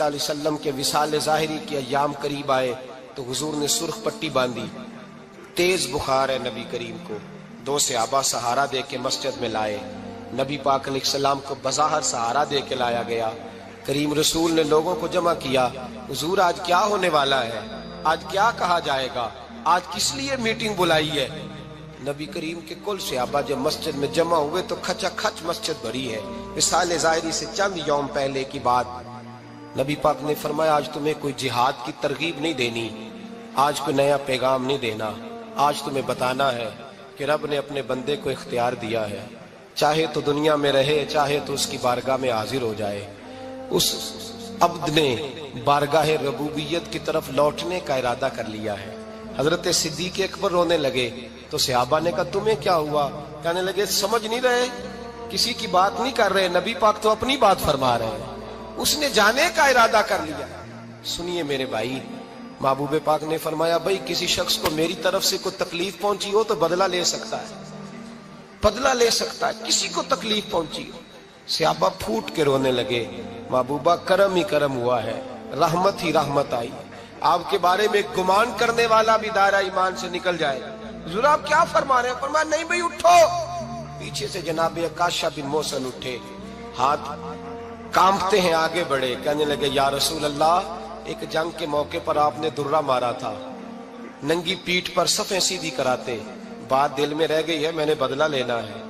علیہ وسلم کے وصال ظاہری کے ایام قریب آئے تو حضور نے سرخ پٹی باندھی، تیز بخار ہے نبی کریم کو، 2 صحابہ سہارا دے کے مسجد میں لائے، نبی پاک علیہ السلام کو بظاہر سہارا دے کے لایا گیا۔ کریم رسول نے لوگوں کو جمع کیا، حضور آج کیا ہونے والا ہے، آج کیا کہا جائے گا، آج کس لیے میٹنگ بلائی ہے؟ نبی کریم کے کل صحابہ جب مسجد میں جمع ہوئے تو کھچا کھچ مسجد بھری ہے۔ وصال ظاہری سے چند یوم پہلے کی بات، نبی پاک نے فرمایا آج تمہیں کوئی جہاد کی ترغیب نہیں دینی، آج کوئی نیا پیغام نہیں دینا، آج تمہیں بتانا ہے کہ رب نے اپنے بندے کو اختیار دیا ہے، چاہے تو دنیا میں رہے، چاہے تو اس کی بارگاہ میں حاضر ہو جائے۔ اس عبد نے بارگاہ ربوبیت کی طرف لوٹنے کا ارادہ کر لیا ہے۔ حضرت صدیق اکبر رونے لگے تو صحابہ نے کہا تمہیں کیا ہوا؟ کہنے لگے سمجھ نہیں رہے، کسی کی بات نہیں کر رہے، نبی پاک تو اپنی بات فرما رہے ہیں، اس نے جانے کا ارادہ کر لیا۔ سنیے میرے بھائی، محبوب پاک نے فرمایا بھائی کسی شخص کو میری طرف سے کوئی تکلیف پہنچی ہو تو بدلہ لے سکتا ہے، بدلہ لے سکتا ہے، کسی کو تکلیف پہنچی ہو۔ صحابہ پھوٹ کے رونے لگے، محبوبہ کرم ہی کرم ہوا ہے، رحمت ہی رحمت آئی، آپ کے بارے میں گمان کرنے والا بھی دائرہ ایمان سے نکل جائے۔ حضور آپ کیا فرما رہے ہیں؟ فرمایا نہیں بھائی اٹھو۔ پیچھے سے جناب عکاشہ بن محصن اٹھے، ہاتھ کانپتے ہیں، آگے بڑھے، کہنے لگے یا رسول اللہ، ایک جنگ کے موقع پر آپ نے درہ مارا تھا، ننگی پیٹھ پر صفیں سیدھی کراتے، بات دل میں رہ گئی ہے، میں نے بدلہ لینا ہے۔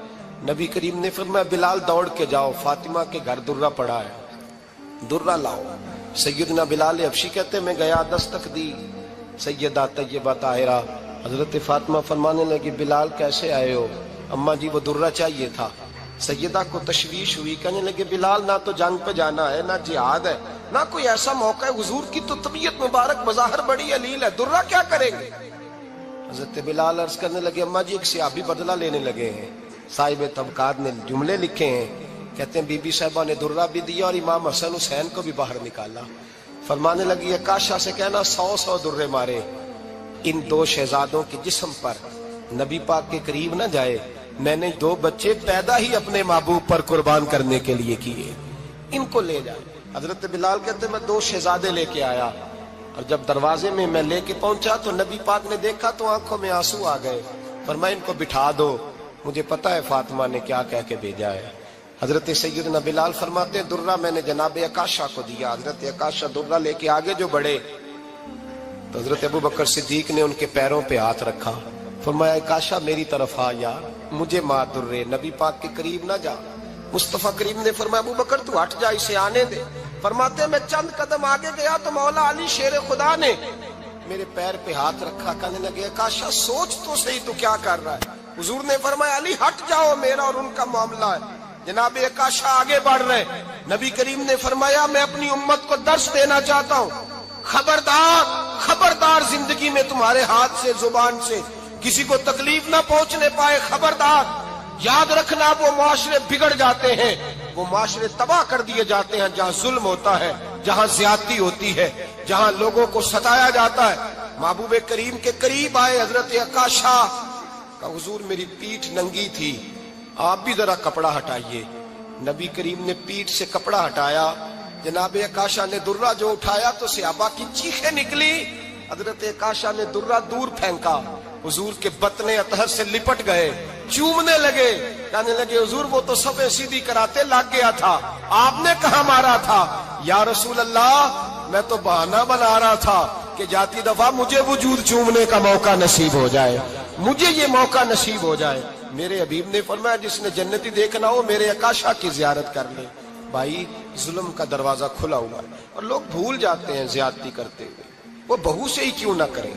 نبی کریم نے فرمایا بلال دوڑ کے جاؤ، فاطمہ کے گھر درہ پڑا ہے، درہ لاؤ۔ سیدنا بلال حبشی کہتے میں گیا، دستک دی سیدہ طیبہ طاہرہ، حضرت فاطمہ فرمانے لگی بلال کیسے آئے ہو؟ اماں جی وہ درہ چاہیے تھا۔ سیدہ کو تشویش ہوئی، کہنے لگے بلال نہ تو جنگ پہ جانا ہے، نہ جہاد ہے، نہ کوئی ایسا موقع ہے، حضور کی تو طبیعت مبارک بظاہر بڑی علیل ہے، درہ کیا کریں گے؟ حضرت بلال عرض کرنے لگے اماں جی ایک صحابی بدلہ لینے لگے ہیں، صاحب طبقات نے جملے لکھے ہیں، کہتے ہیں بی بی صاحبہ نے درہ بھی دیا اور امام حسن حسین کو بھی باہر نکالا۔ فرمانے لگی عکاشہ سے کہنا 100 درے مارے، ان 2 شہزادوں کے جسم پر نبی پاک کے قریب نہ جائے، میں نے 2 بچے پیدا ہی اپنے محبوب پر قربان کرنے کے لیے کیے، ان کو لے جائے۔ حضرت بلال کہتے ہیں میں 2 شہزادے لے کے آیا، اور جب دروازے میں میں لے کے پہنچا تو نبی پاک نے دیکھا تو آنکھوں میں آنسو آ گئے، فرمایا ان کو بٹھا دو، مجھے پتا ہے فاطمہ نے کیا کہہ کے بھیجا ہے۔ حضرت سیدنا بلال فرماتے ہیں درہ میں نے جناب عکاشہ کو دیا، حضرت عکاشہ درہ لے کے آگے جو بڑھے تو حضرت ابو بکر صدیق نے ان کے پیروں پہ ہاتھ رکھا، فرمایا عکاشہ میری طرف آ یار، مجھے مار درے، نبی پاک کے قریب نہ جا۔ مصطفیٰ کریم نے فرمایا ابو بکر تو ہٹ جا، اسے آنے دے۔ فرماتے ہیں میں چند قدم آگے گیا تو مولا علی شیر خدا نے میرے پیر پہ ہاتھ رکھا، کہنے لگے عکاشہ سوچ تو صحیح تو کیا کر رہا ہے؟ حضور نے فرمایا علی ہٹ جاؤ، میرا اور ان کا معاملہ ہے۔ جناب عکاشہ آگے بڑھ رہے، نبی کریم نے فرمایا میں اپنی امت کو درس دینا چاہتا ہوں، خبردار خبردار زندگی میں تمہارے ہاتھ سے زبان سے کسی کو تکلیف نہ پہنچنے پائے، خبردار یاد رکھنا وہ معاشرے بگڑ جاتے ہیں، وہ معاشرے تباہ کر دیے جاتے ہیں جہاں ظلم ہوتا ہے، جہاں زیادتی ہوتی ہے، جہاں لوگوں کو ستایا جاتا ہے۔ محبوب کریم کے قریب آئے حضرت عکاشہ کہ حضور میری پیٹھ ننگی تھی، آپ بھی ذرا کپڑا ہٹائیے۔ نبی کریم نے پیٹھ سے کپڑا ہٹایا، جناب عکاشہ نے درہ جو اٹھایا تو صحابہ کی چیخیں نکلی، حضرت عکاشہ نے درہ دور پھینکا، حضور کے بطن اطہر سے لپٹ گئے، چومنے لگے، کہنے لگے حضور وہ تو صفیں سیدھی کراتے لگ گیا تھا، آپ نے کہاں مارا تھا؟ یا رسول اللہ میں تو بہانہ بنا رہا تھا کہ جاتی دفعہ مجھے وجود چومنے کا موقع نصیب ہو جائے، مجھے یہ موقع نصیب ہو جائے۔ میرے حبیب نے فرمایا جس نے جنتی دیکھنا ہو میرے عکاشہ کی زیارت کر لے۔ بھائی ظلم کا دروازہ کھلا ہوا ہے اور لوگ بھول جاتے ہیں زیادتی کرتے ہوئے، وہ بہو سے ہی کیوں نہ کریں،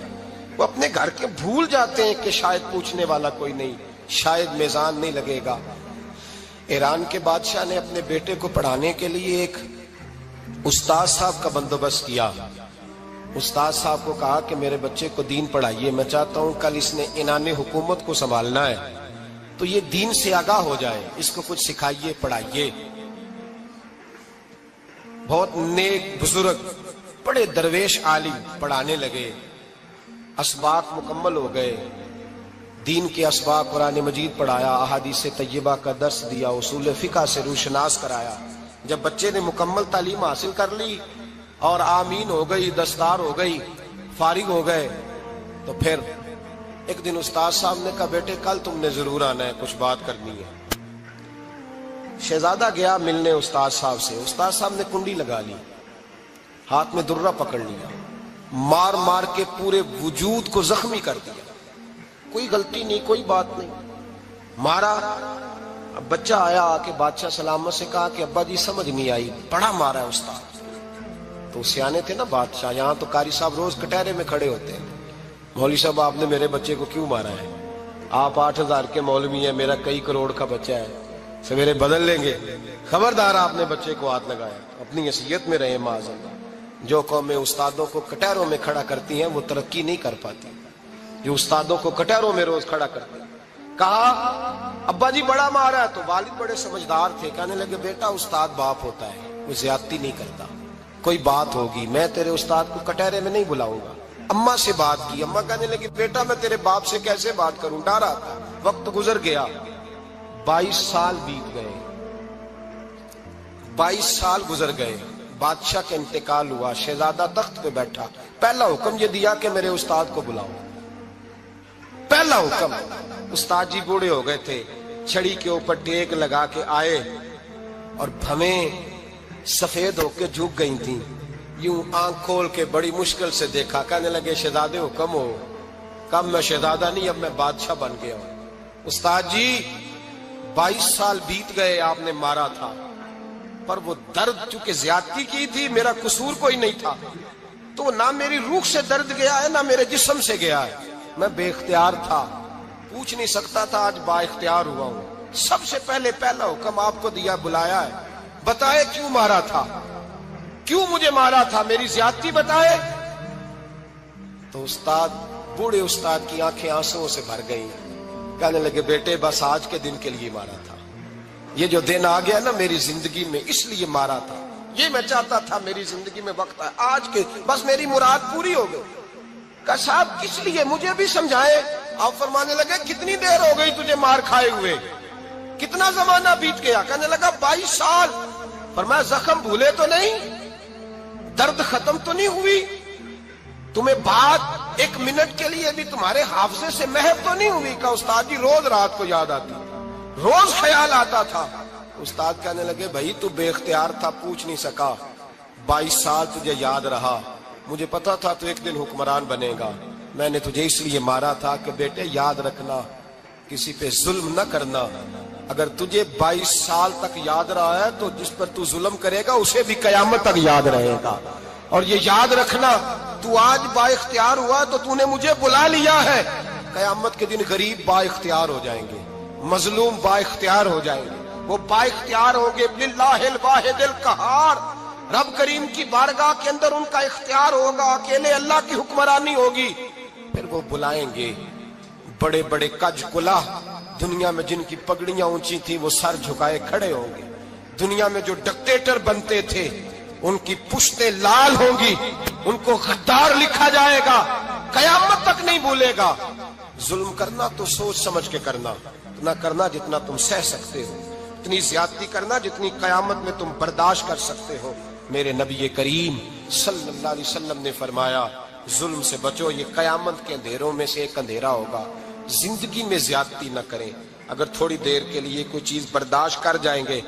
وہ اپنے گھر کے بھول جاتے ہیں کہ شاید پوچھنے والا کوئی نہیں، شاید میزان نہیں لگے گا۔ ایران کے بادشاہ نے اپنے بیٹے کو پڑھانے کے لیے ایک استاد صاحب کا بندوبست کیا۔ استاد صاحب کو کہا کہ میرے بچے کو دین پڑھائیے، میں چاہتا ہوں کل اس نے عنان حکومت کو سنبھالنا ہے تو یہ دین سے آگاہ ہو جائے، اس کو کچھ سکھائیے پڑھائیے۔ بہت نیک بزرگ بڑے درویش عالم پڑھانے لگے، اسباق مکمل ہو گئے، دین کے اسباق قرآن مجید پڑھایا، احادیث طیبہ کا درس دیا، اصول فقہ سے روشناس کرایا۔ جب بچے نے مکمل تعلیم حاصل کر لی اور آمین ہو گئی، دستار ہو گئی، فارغ ہو گئے، تو پھر ایک دن استاد صاحب نے کہا بیٹے کل تم نے ضرور آنا ہے، کچھ بات کرنی ہے۔ شہزادہ گیا ملنے استاد صاحب سے، استاد صاحب نے کنڈی لگا لی، ہاتھ میں درہ پکڑ لیا، مار مار کے پورے وجود کو زخمی کر دیا، کوئی غلطی نہیں، کوئی بات نہیں، مارا۔ اب بچہ آیا آ کے بادشاہ سلامت سے کہا کہ ابا جی سمجھ نہیں آئی، بڑا مارا ہے استاد۔ تو سیانے تھے نا بادشاہ، یہاں تو قاری صاحب روز کٹہرے میں کھڑے ہوتے ہیں، مولوی صاحب آپ نے میرے بچے کو کیوں مارا ہے؟ آپ 8,000 کے مولوی ہیں، میرا کئی کروڑ کا بچہ ہے، سویرے بدل لیں گے، خبردار آپ نے بچے کو ہاتھ لگایا، اپنی حیثیت میں رہے معاذ اللہ۔ جو قومیں استادوں کو کٹہروں میں کھڑا کرتی ہیں وہ ترقی نہیں کر پاتی، جو استادوں کو کٹہروں میں روز کھڑا کرتے ہیں۔ کہا ابا جی بڑا مارا ہے، تو والد بڑے سمجھدار تھے، کہنے لگے بیٹا استاد باپ ہوتا ہے، وہ زیادتی نہیں کرتا، کوئی بات ہوگی میں تیرے استاد کو کٹہرے میں نہیں بلاؤں گا۔ اماں سے بات کی، اماں کہنے لگی بیٹا میں تیرے باپ سے کیسے بات کروں، ڈرا تھا۔ وقت گزر گیا، 22 سال بیت گئے، 22 سال گزر گئے، بادشاہ کا انتقال ہوا، شہزادہ تخت پہ بیٹھا، پہلا حکم یہ دیا کہ میرے استاد کو بلاؤ، پہلا حکم۔ استاد جی بوڑھے ہو گئے تھے، چھڑی کے اوپر ٹیک لگا کے آئے اور بھویں سفید ہو کے جھک گئی تھیں، یوں آنکھ کھول کے بڑی مشکل سے دیکھا، کہنے لگے شہزادے حکم ہو۔ کب میں شہزادہ نہیں، اب میں بادشاہ بن گیا ہوں۔ استاد جی 22 سال بیت گئے، آپ نے مارا تھا، پر وہ درد چونکہ زیادتی کی تھی، میرا قصور کوئی نہیں تھا، تو نہ میری روح سے درد گیا ہے نہ میرے جسم سے گیا ہے، میں بے اختیار تھا، پوچھ نہیں سکتا تھا، آج با اختیار ہوا ہوں۔ سب سے پہلے پہلا حکم آپ کو دیا، بلایا ہے، بتائے کیوں مارا تھا، کیوں مجھے مارا تھا، میری زیادتی بتائے۔ تو استاد، بوڑھے استاد کی آنکھیں آنسوں سے بھر گئی، کہنے لگے بیٹے بس آج کے دن کے لیے مارا تھا، یہ جو دن آ گیا نا میری زندگی میں اس لیے مارا تھا، یہ میں چاہتا تھا میری زندگی میں وقت آئے، آج کے بس میری مراد پوری ہو گئی۔ کہا صاحب کس لیے، مجھے بھی سمجھائے۔ آپ فرمانے لگے کتنی دیر ہو گئی تجھے مار کھائے ہوئے، کتنا زمانہ بیت گیا؟ کہنے لگا 22 سال۔ فرمایا زخم بھولے تو نہیں، درد ختم تو نہیں ہوئی، تمہیں بات 1 منٹ کے لیے بھی تمہارے حافظے سے محو تو نہیں ہوئی؟ کہا استاد جی روز رات کو یاد آتی، روز خیال آتا تھا۔ استاد کہنے لگے بھائی تو بے اختیار تھا، پوچھ نہیں سکا، 22 سال تجھے یاد رہا، مجھے پتا تھا تو ایک دن حکمران بنے گا، میں نے تجھے اس لیے مارا تھا کہ بیٹے یاد رکھنا، کسی پہ ظلم نہ کرنا، اگر تجھے 22 سال تک یاد رہا ہے تو جس پر تو ظلم کرے گا اسے بھی قیامت تک یاد رہے گا، اور یہ یاد رکھنا تو آج با اختیار ہوا تو تو نے مجھے بلا لیا ہے، قیامت کے دن غریب با اختیار ہو جائیں گے، مظلوم با اختیار ہو جائیں گے، وہ با اختیار ہوں گے، للہ الواحد القہار، رب کریم کی بارگاہ کے اندر ان کا اختیار ہوگا، اکیلے اللہ کی حکمرانی ہوگی، پھر وہ بلائیں گے بڑے بڑے کج کلاہ، دنیا میں جن کی پگڑیاں اونچی تھی وہ سر جھکائے کھڑے ہوں گے، دنیا میں جو ڈکٹیٹر بنتے تھے ان کی پشتیں لال ہوں گی، ان کو غدار لکھا جائے گا، قیامت تک نہیں بھولے گا۔ ظلم کرنا تو سوچ سمجھ کے کرنا، اتنا کرنا جتنا تم سہ سکتے ہو، اتنی زیادتی کرنا جتنی قیامت میں تم برداشت کر سکتے ہو۔ میرے نبی کریم صلی اللہ علیہ وسلم نے فرمایا ظلم سے بچو، یہ قیامت کے اندھیروں میں سے ایک اندھیرا ہوگا، زندگی میں زیادتی نہ کریں، اگر تھوڑی دیر کے لیے کوئی چیز برداشت کر جائیں گے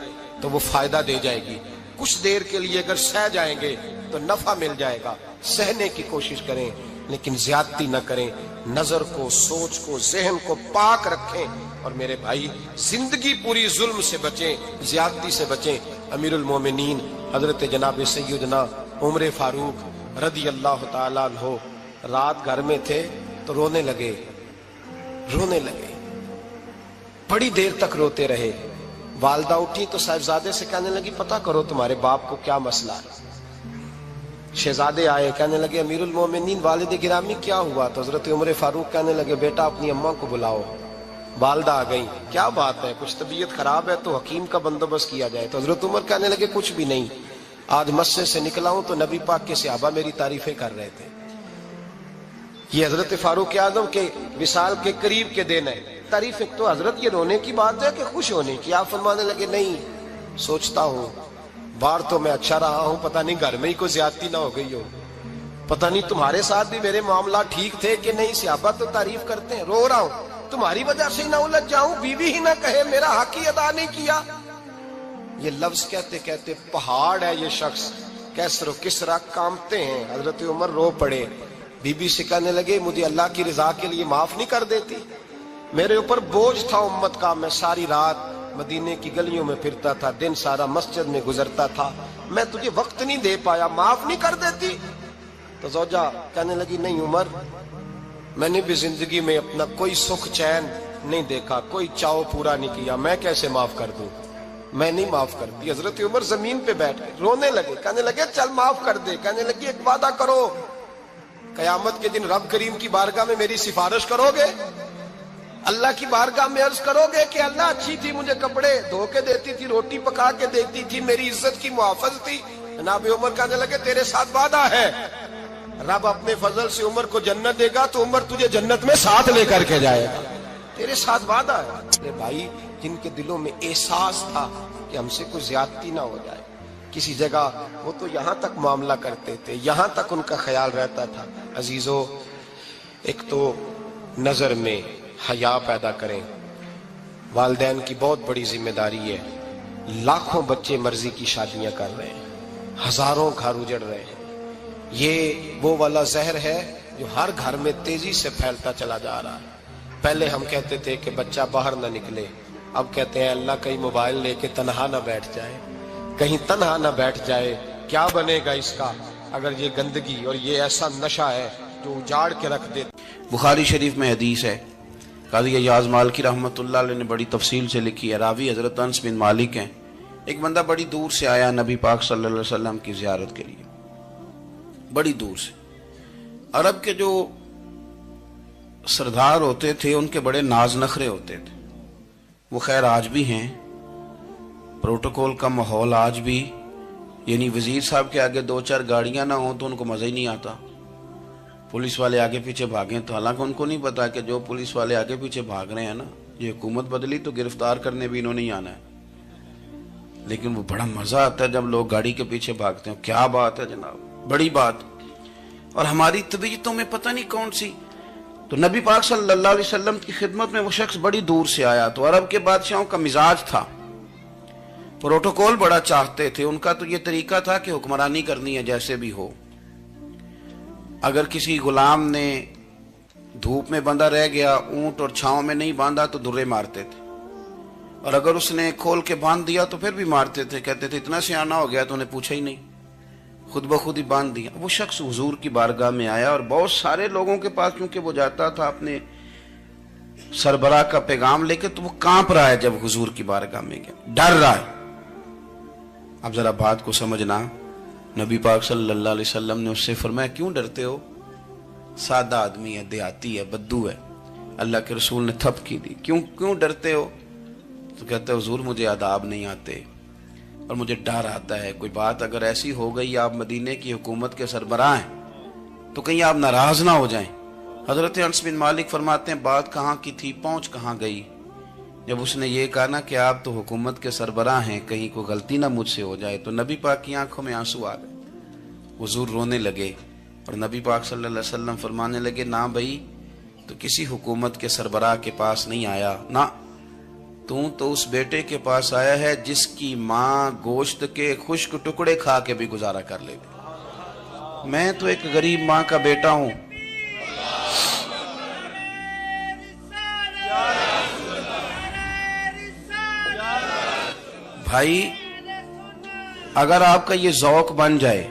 تو وہ فائدہ دے جائے گی، کچھ دیر کے لیے اگر سہ جائیں گے تو نفع مل جائے گا، سہنے کی کوشش کریں لیکن زیادتی نہ کریں، نظر کو، سوچ کو، ذہن کو پاک رکھیں، اور میرے بھائی زندگی پوری ظلم سے بچیں، زیادتی سے بچیں۔ امیر المومنین حضرت جناب سیدنا عمر فاروق رضی اللہ تعالیٰ عنہ رات گھر میں تھے تو رونے لگے، بڑی دیر تک روتے رہے، والدہ اٹھی تو صاحبزادے سے کہنے لگی پتہ کرو تمہارے باپ کو کیا مسئلہ ہے۔ شہزادے آئے، کہنے لگے امیر المومنین والد گرامی کیا ہوا؟ تو حضرت عمر فاروق کہنے لگے بیٹا اپنی اماں کو بلاؤ۔ والدہ آ گئی، کیا بات ہے، کچھ طبیعت خراب ہے تو حکیم کا بندوبست کیا جائے۔ تو حضرت عمر کہنے لگے کچھ بھی نہیں، آج مسجد سے نکلا ہوں تو نبی پاک کے صحابہ میری تعریفیں کر رہے تھے۔ یہ حضرت فاروق اعظم کے وصال کے قریب کے دن ہے، تعریفیں تو حضرت یہ رونے کی بات ہے کہ خوش ہونے کی؟ آپ فرمانے لگے نہیں، سوچتا ہوں باہر تو میں اچھا رہا ہوں، پتہ نہیں گھر میں ہی کوئی زیادتی نہ ہو گئی ہو، پتہ نہیں تمہارے ساتھ بھی میرے معاملات ٹھیک تھے کہ نہیں۔ صحابہ تو تعریف کرتے ہیں، رو رہا ہوں تمہاری وجہ سے نہ الجھ جاؤں، بیوی ہی نہ کہے میرا حق ہی ادا نہیں کیا۔ یہ لفظ کہتے کہتے پہاڑ ہے یہ شخص، کیسر و کسرا کانپتے ہیں۔ حضرت عمر رو پڑے، بی بی سے کہنے لگے مجھے اللہ کی رضا کے لیے معاف نہیں کر دیتی؟ میرے اوپر بوجھ تھا امت کا، میں ساری رات مدینے کی گلیوں میں پھرتا تھا، دن سارا مسجد میں گزرتا تھا، میں تجھے وقت نہیں دے پایا، معاف نہیں کر دیتی؟ تو زوجہ کہنے لگی نہیں عمر، میں نے بھی زندگی میں اپنا کوئی سکھ چین نہیں دیکھا، کوئی چاؤ پورا نہیں کیا، میں کیسے معاف کر دوں؟ میں نہیں معاف کرتی۔ حضرت عمر زمین پہ بیٹھ گئے، رونے لگے، کہنے لگے چل معاف کر دے۔ کہنے لگی ایک وعدہ کرو، قیامت کے دن رب کریم کی بارگاہ میں میری سفارش کرو گے؟ اللہ کی بارگاہ میں عرض کرو گے کہ اللہ اچھی تھی، مجھے کپڑے دھو کے دیتی تھی، روٹی پکا کے دیتی تھی، میری عزت کی محافظ تھی؟ جناب عمر کہنے لگے تیرے ساتھ وعدہ ہے، رب اپنے فضل سے عمر کو جنت دے گا تو عمر تجھے جنت میں ساتھ لے کر کے جائے گا، تیرے ساتھ وعدہ ہے۔ میرے بھائی جن کے دلوں میں احساس تھا کہ ہم سے کوئی زیادتی نہ ہو جائے کسی جگہ، وہ تو یہاں تک معاملہ کرتے تھے، یہاں تک ان کا خیال رہتا تھا۔ عزیزو، ایک تو نظر میں حیا پیدا کریں، والدین کی بہت بڑی ذمہ داری ہے۔ لاکھوں بچے مرضی کی شادیاں کر رہے ہیں، ہزاروں گھر اجڑ رہے ہیں، یہ وہ والا زہر ہے جو ہر گھر میں تیزی سے پھیلتا چلا جا رہا ہے۔ پہلے ہم کہتے تھے کہ بچہ باہر نہ نکلے، اب کہتے ہیں اللہ کہیں موبائل لے کے تنہا نہ بیٹھ جائے، کہیں تنہا نہ بیٹھ جائے، کیا بنے گا اس کا اگر یہ گندگی اور یہ ایسا نشہ ہے جو اجاڑ کے رکھ دے۔ بخاری شریف میں حدیث ہے، قاضی ایاز مالکی رحمۃ اللہ علیہ نے بڑی تفصیل سے لکھی ہے، راوی حضرت انس بن مالک ہیں۔ ایک بندہ بڑی دور سے آیا نبی پاک صلی اللہ علیہ وسلم کی زیارت کے لیے، بڑی دور سے۔ عرب کے جو سردار ہوتے تھے ان کے بڑے ناز نخرے ہوتے تھے، وہ خیر آج بھی ہیں، پروٹوکول کا ماحول آج بھی، یعنی وزیر صاحب کے آگے دو چار گاڑیاں نہ ہوں تو ان کو مزہ ہی نہیں آتا، پولیس والے آگے پیچھے بھاگیں تو حالانکہ ان کو نہیں پتا کہ جو پولیس والے آگے پیچھے بھاگ رہے ہیں نا، یہ حکومت بدلی تو گرفتار کرنے بھی انہوں نے آنا ہے، لیکن وہ بڑا مزہ آتا ہے جب لوگ گاڑی کے پیچھے بھاگتے ہیں۔ کیا بات ہے جناب، بڑی بات۔ اور ہماری طبیعتوں میں پتہ نہیں کون سی، تو نبی پاک صلی اللہ علیہ وسلم کی خدمت میں وہ شخص بڑی دور سے آیا، تو عرب کے بادشاہوں کا مزاج تھا، پروٹوکول بڑا چاہتے تھے، ان کا تو یہ طریقہ تھا کہ حکمرانی کرنی ہے جیسے بھی ہو۔ اگر کسی غلام نے دھوپ میں بندھا رہ گیا، اونٹ اور چھاؤں میں نہیں باندھا تو درے مارتے تھے، اور اگر اس نے کھول کے باندھ دیا تو پھر بھی مارتے تھے، کہتے تھے اتنا سیانا ہو گیا تو انہیں پوچھا ہی نہیں، خود بخود ہی باندھ دیا۔ وہ شخص حضور کی بارگاہ میں آیا اور بہت سارے لوگوں کے پاس کیونکہ وہ جاتا تھا اپنے سربراہ کا پیغام لے کے، تو وہ کانپ رہا ہے جب حضور کی بارگاہ میں گیا، ڈر رہا ہے۔ اب ذرا بات کو سمجھنا، نبی پاک صلی اللہ علیہ وسلم نے اس سے فرمایا کیوں ڈرتے ہو؟ سادہ آدمی ہے، دیہاتی ہے، بدو ہے۔ اللہ کے رسول نے تھپ کی دی، کیوں ڈرتے ہو؟ تو کہتا ہے حضور مجھے آداب نہیں آتے اور مجھے ڈر آتا ہے، کوئی بات اگر ایسی ہو گئی، آپ مدینے کی حکومت کے سربراہ ہیں، تو کہیں آپ ناراض نہ ہو جائیں۔ حضرت انس بن مالک فرماتے ہیں بات کہاں کی تھی، پہنچ کہاں گئی؟ جب اس نے یہ کہا نا کہ آپ تو حکومت کے سربراہ ہیں، کہیں کوئی غلطی نہ مجھ سے ہو جائے، تو نبی پاک کی آنکھوں میں آنسو آ گئے، حضور رونے لگے، اور نبی پاک صلی اللہ علیہ وسلم فرمانے لگے نہ بھائی، تو کسی حکومت کے سربراہ کے پاس نہیں آیا، نہ تو اس بیٹے کے پاس آیا ہے جس کی ماں گوشت کے خشک ٹکڑے کھا کے بھی گزارا کر لے گی۔ میں تو ایک غریب ماں کا بیٹا ہوں۔ بھائی اگر آپ کا یہ ذوق بن جائے،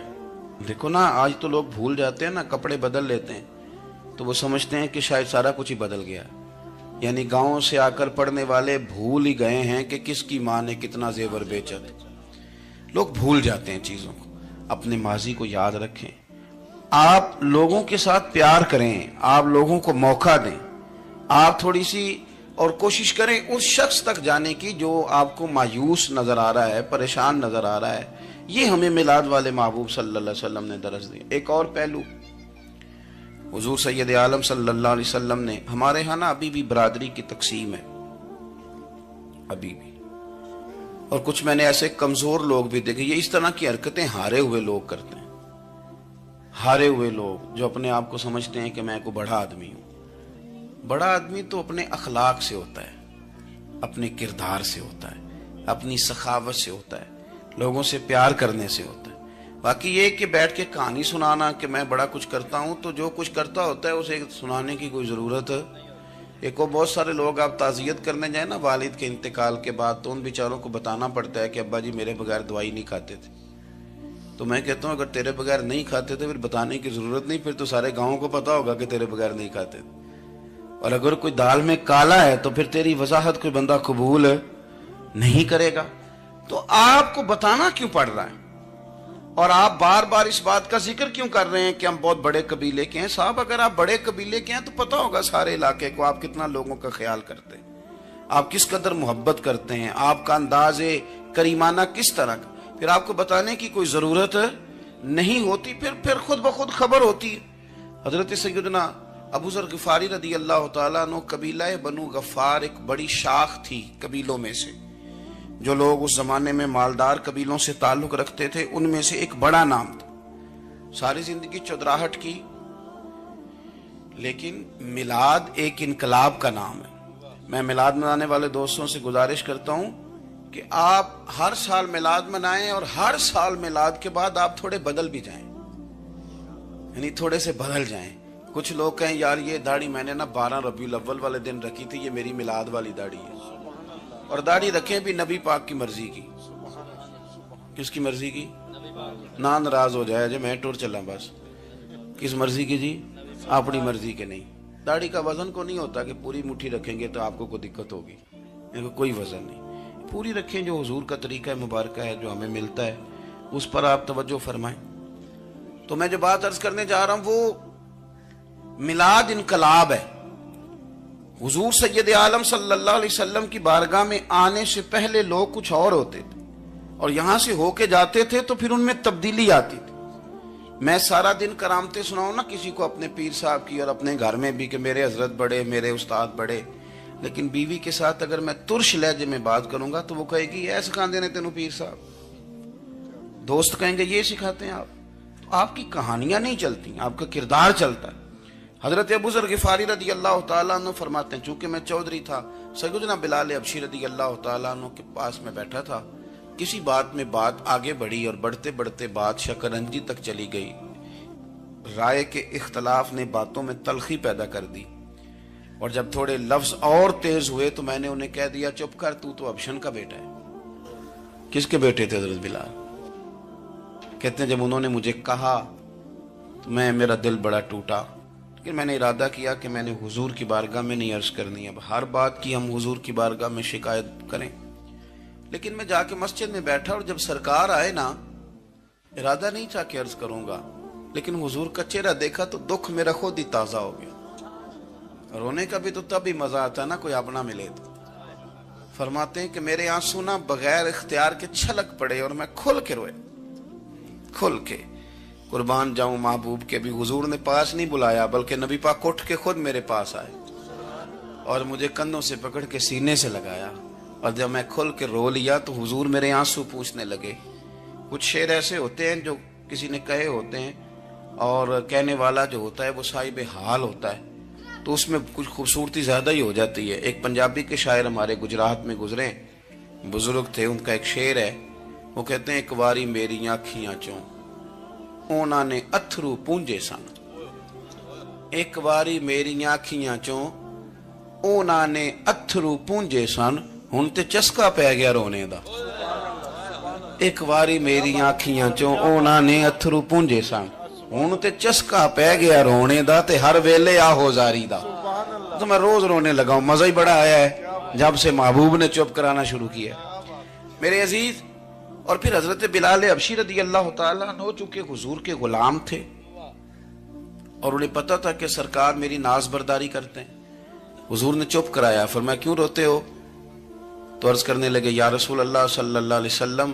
دیکھو نا آج تو لوگ بھول جاتے ہیں نا، کپڑے بدل لیتے ہیں تو وہ سمجھتے ہیں کہ شاید سارا کچھ ہی بدل گیا، یعنی گاؤں سے آ کر پڑھنے والے بھول ہی گئے ہیں کہ کس کی ماں نے کتنا زیور بیچا تھا۔ لوگ بھول جاتے ہیں چیزوں کو، اپنے ماضی کو یاد رکھیں، آپ لوگوں کے ساتھ پیار کریں، آپ لوگوں کو موقع دیں، آپ تھوڑی سی اور کوشش کریں اس شخص تک جانے کی جو آپ کو مایوس نظر آ رہا ہے، پریشان نظر آ رہا ہے۔ یہ ہمیں میلاد والے محبوب صلی اللہ علیہ وسلم نے درس دیا۔ ایک اور پہلو، حضور سید عالم صلی اللہ علیہ وسلم نے، ہمارے ہاں نا ابھی بھی برادری کی تقسیم ہے، ابھی بھی، اور کچھ میں نے ایسے کمزور لوگ بھی دیکھے. یہ اس طرح کی حرکتیں ہارے ہوئے لوگ کرتے ہیں. ہارے ہوئے لوگ جو اپنے آپ کو سمجھتے ہیں کہ میں کوئی بڑا آدمی ہوں. بڑا آدمی تو اپنے اخلاق سے ہوتا ہے, اپنے کردار سے ہوتا ہے, اپنی سخاوت سے ہوتا ہے, لوگوں سے پیار کرنے سے ہوتا ہے. باقی یہ کہ بیٹھ کے کہانی سنانا کہ میں بڑا کچھ کرتا ہوں, تو جو کچھ کرتا ہوتا ہے اسے سنانے کی کوئی ضرورت ہے. ایک اور بہت سارے لوگ آپ تعزیت کرنے جائیں نا والد کے انتقال کے بعد, تو ان بیچاروں کو بتانا پڑتا ہے کہ ابا جی میرے بغیر دوائی نہیں کھاتے تھے. تو میں کہتا ہوں اگر تیرے بغیر نہیں کھاتے تھے پھر بتانے کی ضرورت نہیں, پھر تو سارے گاؤں کو پتا ہوگا کہ تیرے بغیر نہیں کھاتے تھے. اور اگر کوئی دال میں کالا ہے تو پھر تیری وضاحت کوئی بندہ قبول نہیں کرے گا. تو آپ کو بتانا کیوں پڑ رہا ہے, اور آپ بار بار اس بات کا ذکر کیوں کر رہے ہیں کہ ہم بہت بڑے قبیلے کے ہیں؟ صاحب اگر آپ بڑے قبیلے کے ہیں تو پتا ہوگا سارے علاقے کو آپ کتنا لوگوں کا خیال کرتے ہیں, آپ کس قدر محبت کرتے ہیں, آپ کا انداز کریمانہ کس طرح کا. پھر آپ کو بتانے کی کوئی ضرورت نہیں ہوتی, پھر خود بخود خبر ہوتی. حضرت سیدنا ابو ذر غفاری رضی اللہ تعالیٰ عنہ, قبیلہ بنو غفار ایک بڑی شاخ تھی قبیلوں میں سے. جو لوگ اس زمانے میں مالدار قبیلوں سے تعلق رکھتے تھے ان میں سے ایک بڑا نام تھا. ساری زندگی چودراہٹ کی, لیکن میلاد ایک انقلاب کا نام ہے. میں میلاد منانے والے دوستوں سے گزارش کرتا ہوں کہ آپ ہر سال میلاد منائیں, اور ہر سال میلاد کے بعد آپ تھوڑے بدل بھی جائیں, یعنی تھوڑے سے بدل جائیں. کچھ لوگ کہیں یار یہ داڑھی میں نے نا 12 ربیع الاول والے دن رکھی تھی, یہ میری میلاد والی داڑھی ہے. اور داڑھی رکھیں بھی نبی پاک کی مرضی کی. کس کی مرضی کی؟ نہ ناراض ہو جائے جی میں ٹور چلا بس. کس مرضی کی جی؟ اپنی مرضی کے نہیں. داڑھی کا وزن کو نہیں ہوتا کہ پوری مٹھی رکھیں گے تو آپ کو کوئی دقت ہوگی, کوئی وزن نہیں. پوری رکھیں, جو حضور کا طریقہ مبارکہ ہے جو ہمیں ملتا ہے اس پر آپ توجہ فرمائیں. تو میں جو بات عرض کرنے جا رہا ہوں وہ میلاد انقلاب ہے. حضور سید عالم صلی اللہ علیہ وسلم کی بارگاہ میں آنے سے پہلے لوگ کچھ اور ہوتے تھے, اور یہاں سے ہو کے جاتے تھے تو پھر ان میں تبدیلی آتی تھی. میں سارا دن کرامتیں سناؤں نا کسی کو اپنے پیر صاحب کی, اور اپنے گھر میں بھی کہ میرے حضرت بڑے, میرے استاد بڑے, لیکن بیوی کے ساتھ اگر میں ترش لہجے میں بات کروں گا تو وہ کہے گی یہ سکھاندے نے تینوں پیر صاحب. دوست کہیں گے یہ سکھاتے ہیں آپ. تو آپ کی کہانیاں نہیں چلتی, آپ کا کردار چلتا ہے. حضرت ابو ذر غفاری رضی اللہ تعالیٰ عنہ فرماتے ہیں چونکہ میں چودھری تھا, سیدنا بلال حبشی رضی اللہ تعالیٰ عنہ کے پاس میں بیٹھا تھا. کسی بات میں بات آگے بڑھی اور بڑھتے بڑھتے بات شکنجی تک چلی گئی. رائے کے اختلاف نے باتوں میں تلخی پیدا کر دی, اور جب تھوڑے لفظ اور تیز ہوئے تو میں نے انہیں کہہ دیا چپ کر, تو ابشن کا بیٹا ہے. کس کے بیٹے تھے حضرت بلال؟ کہتے ہیں جب انہوں نے مجھے کہا تو میرا دل بڑا ٹوٹا, لیکن میں نے ارادہ کیا کہ میں نے حضور کی بارگاہ میں نہیں عرض کرنی. اب ہر بات کی ہم حضور کی بارگاہ میں شکایت کریں. لیکن میں جا کے مسجد میں بیٹھا, اور جب سرکار آئے نا, ارادہ نہیں تھا کہ عرض کروں گا, لیکن حضور کا چہرہ دیکھا تو دکھ میرا خود ہی تازہ ہو گیا. رونے کا بھی تو تب ہی مزہ آتا نا کوئی اپنا ملے تو. فرماتے ہیں کہ میرے آنسو نا بغیر اختیار کے چھلک پڑے, اور میں کھل کے روئے, کھل کے. قربان جاؤں محبوب کے بھی حضور نے پاس نہیں بلایا, بلکہ نبی پاک اٹھ کے خود میرے پاس آئے اور مجھے کندھوں سے پکڑ کے سینے سے لگایا. اور جب میں کھل کے رو لیا تو حضور میرے آنسو پوچھنے لگے. کچھ شعر ایسے ہوتے ہیں جو کسی نے کہے ہوتے ہیں, اور کہنے والا جو ہوتا ہے وہ صاحب حال ہوتا ہے, تو اس میں کچھ خوبصورتی زیادہ ہی ہو جاتی ہے. ایک پنجابی کے شاعر ہمارے گجرات میں گزرے, بزرگ تھے, ان کا ایک شعر ہے, وہ کہتے ہیں ایک واری میری آنکھیاں چوں اونا نے اتھرو پونجے سن. ایک واری میری آنکھیاں چوں اونا نے اتھرو پونجے سن, ہن تے چسکا پہ گیا رونے دا. ایک واری میری آنکھیاں چوں اونا نے اتھرو پونجے سن, ہن تے چسکا پہ گیا رونے دا, تے ہر ویلے آہو زاری دا. تو میں روز رونے لگا ہوں, مزہ ہی بڑا آیا ہے جب سے محبوب نے چپ کرانا شروع کیا میرے عزیز. اور پھر حضرت بلال حبشی رضی اللہ تعالیٰ عنہ چونکہ حضور کے غلام تھے, اور انہیں پتا تھا کہ سرکار میری ناز برداری کرتے ہیں, حضور نے چپ کرایا. فرمایا کیوں روتے ہو؟ تو عرض کرنے لگے یا رسول اللہ صلی اللہ علیہ وسلم,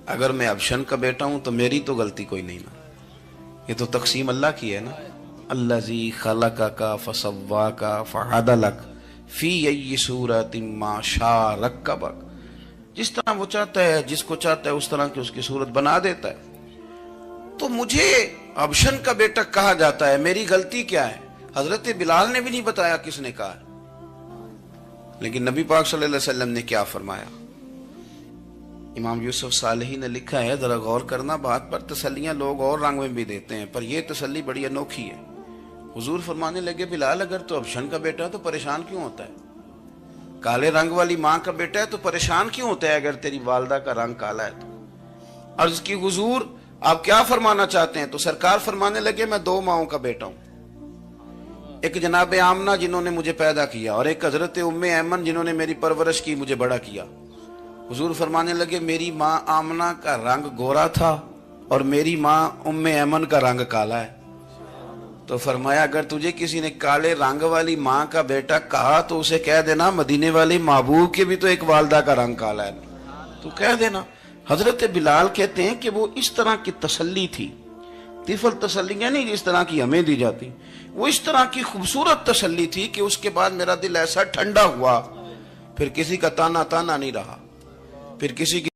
اگر میں ابشن کا بیٹا ہوں تو میری تو غلطی کوئی نہیں نا, یہ تو تقسیم اللہ کی ہے نا. الذی خلقک فسواک فعدلک فی ای صورت ما شاء رکبک. جس طرح وہ چاہتا ہے، جس کو چاہتا ہے اس طرح کی اس کی صورت بنا دیتا ہے. تو مجھے ابشن کا بیٹا کہا جاتا ہے، میری غلطی کیا ہے؟ حضرت بلال نے بھی نہیں بتایا کس نے کہا. لیکن نبی پاک صلی اللہ علیہ وسلم نے کیا فرمایا؟ امام یوسف صالحی نے لکھا ہے، ذرا غور کرنا بات پر، تسلیاں لوگ اور رنگ میں بھی دیتے ہیں پر یہ تسلی بڑی انوکھی ہے. حضور فرمانے لگے، بلال اگر تو ابشن کا بیٹا ہے تو پریشان کیوں ہوتا ہے؟ کالے رنگ والی ماں کا بیٹا ہے تو پریشان کیوں ہوتا ہے اگر تیری والدہ کا رنگ کالا ہے تو؟ عرض کی حضور آپ کیا فرمانا چاہتے ہیں؟ تو سرکار فرمانے لگے، میں دو ماؤں کا بیٹا ہوں، ایک جناب آمنہ جنہوں نے مجھے پیدا کیا اور ایک حضرت ام ایمن جنہوں نے میری پرورش کی، مجھے بڑا کیا. حضور فرمانے لگے، میری ماں آمنہ کا رنگ گورا تھا اور میری ماں ام ایمن کا رنگ کالا ہے. تو فرمایا اگر تجھے کسی نے کالے رنگ والی ماں کا بیٹا کہا تو اسے کہہ دینا مدینے والے محبوب کے بھی تو ایک والدہ کا رنگ کالا ہے، تو کہہ دینا. حضرت بلال کہتے ہیں کہ وہ اس طرح کی تسلی تھی، طفل تسلیاں نہیں جس طرح کی ہمیں دی جاتی، وہ اس طرح کی خوبصورت تسلی تھی کہ اس کے بعد میرا دل ایسا ٹھنڈا ہوا، پھر کسی کا تانا نہیں رہا، پھر کسی کی